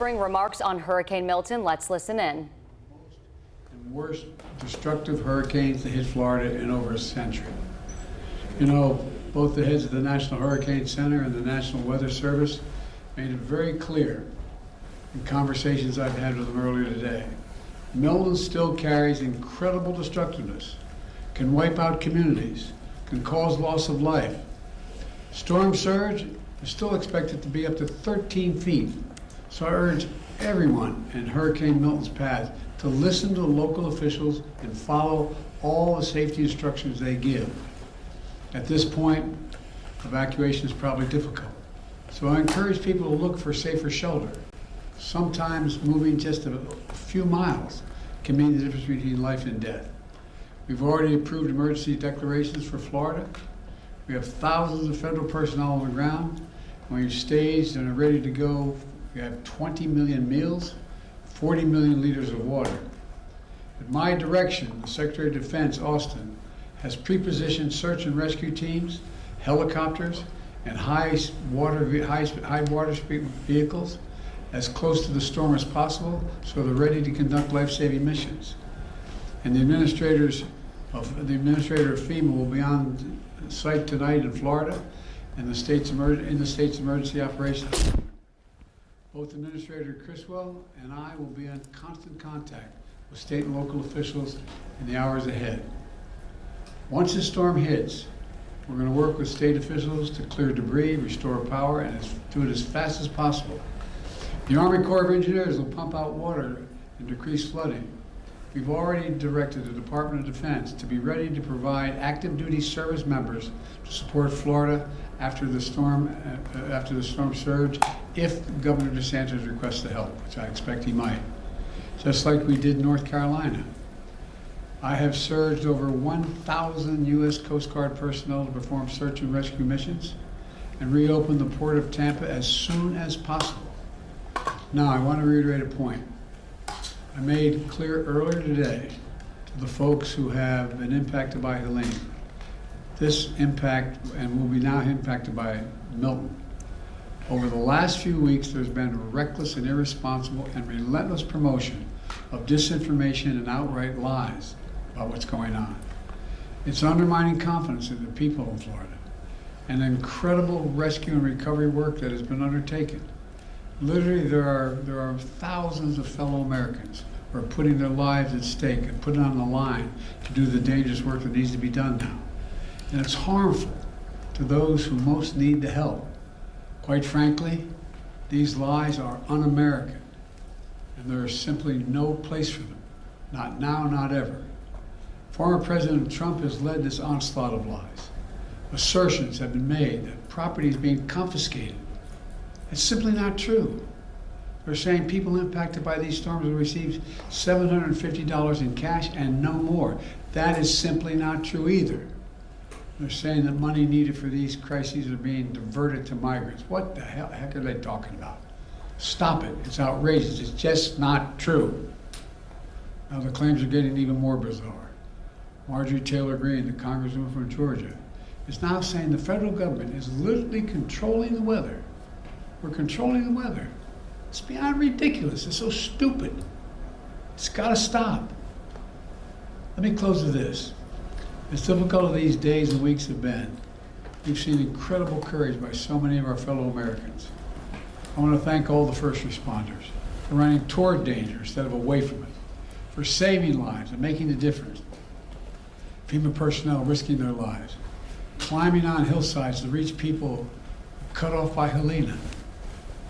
Remarks on Hurricane Milton. Let's listen in. The worst destructive hurricanes that hit Florida in over a century. You know, both the heads of the National Hurricane Center and the National Weather Service made it very clear in conversations I've had with them earlier today. Milton still carries incredible destructiveness, can wipe out communities, can cause loss of life. Storm surge is still expected to be up to 13 feet. So I urge everyone in Hurricane Milton's path to listen to the local officials and follow all the safety instructions they give. At this point, evacuation is probably difficult. So I encourage people to look for safer shelter. Sometimes moving just a few miles can mean the difference between life and death. We've already approved emergency declarations for Florida. We have thousands of federal personnel on the ground, and we've staged and are ready to go. We have 20 million meals, 40 million liters of water. At my direction, the Secretary of Defense, Austin, has pre-positioned search and rescue teams, helicopters, and high water speed vehicles as close to the storm as possible, so they're ready to conduct life-saving missions. And the administrator of FEMA will be on site tonight in Florida, and in the state's emergency operations. Both Administrator Criswell and I will be in constant contact with state and local officials in the hours ahead. Once the storm hits, we're going to work with state officials to clear debris, restore power, and do it as fast as possible. The Army Corps of Engineers will pump out water and decrease flooding. We've already directed the Department of Defense to be ready to provide active duty service members to support Florida after the storm surge, if Governor DeSantis requests the help, which I expect he might. Just like we did in North Carolina. I have surged over 1,000 U.S. Coast Guard personnel to perform search and rescue missions and reopen the Port of Tampa as soon as possible. Now, I want to reiterate a point I made clear earlier today to the folks who have been impacted by Helene. This impact, and will be now impacted by Milton. Over the last few weeks, there's been a reckless and irresponsible and relentless promotion of disinformation and outright lies about what's going on. It's undermining confidence in the people of Florida and incredible rescue and recovery work that has been undertaken. Literally, there are thousands of fellow Americans who are putting their lives at stake and putting on the line to do the dangerous work that needs to be done now. And it's harmful to those who most need the help. Quite frankly, these lies are un-American, and there is simply no place for them. Not now, not ever. Former President Trump has led this onslaught of lies. Assertions have been made that property is being confiscated. It's simply not true. They're saying people impacted by these storms will receive $750 in cash and no more. That is simply not true either. They're saying that money needed for these crises are being diverted to migrants. What the heck are they talking about? Stop it. It's outrageous. It's just not true. Now the claims are getting even more bizarre. Marjorie Taylor Greene, the congresswoman from Georgia, is now saying the federal government is literally controlling the weather. We're controlling the weather. It's beyond ridiculous. It's so stupid. It's got to stop. Let me close with this. As difficult as these days and weeks have been, we've seen incredible courage by so many of our fellow Americans. I want to thank all the first responders for running toward danger instead of away from it, for saving lives and making a difference. FEMA personnel risking their lives, climbing on hillsides to reach people cut off by Helene.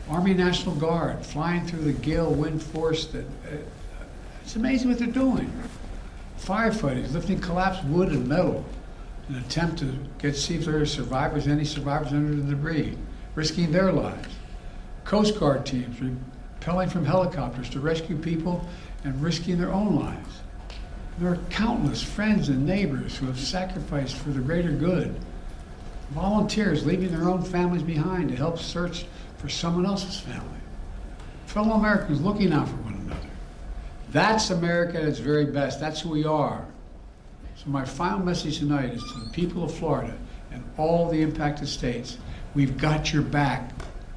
Army National Guard flying through the gale wind force it's amazing what they're doing. Firefighters lifting collapsed wood and metal in an attempt to see if there are survivors, any survivors under the debris, risking their lives. Coast Guard teams rappelling from helicopters to rescue people and risking their own lives. There are countless friends and neighbors who have sacrificed for the greater good. Volunteers leaving their own families behind to help search for someone else's family. Fellow Americans looking out for one another. That's America at its very best. That's who we are. So my final message tonight is to the people of Florida and all the impacted states. We've got your back.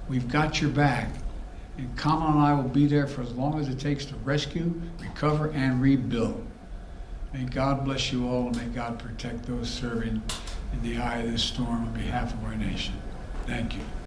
We've got your back. And Kamala and I will be there for as long as it takes to rescue, recover, and rebuild. May God bless you all, and may God protect those serving in the eye of this storm on behalf of our nation. Thank you.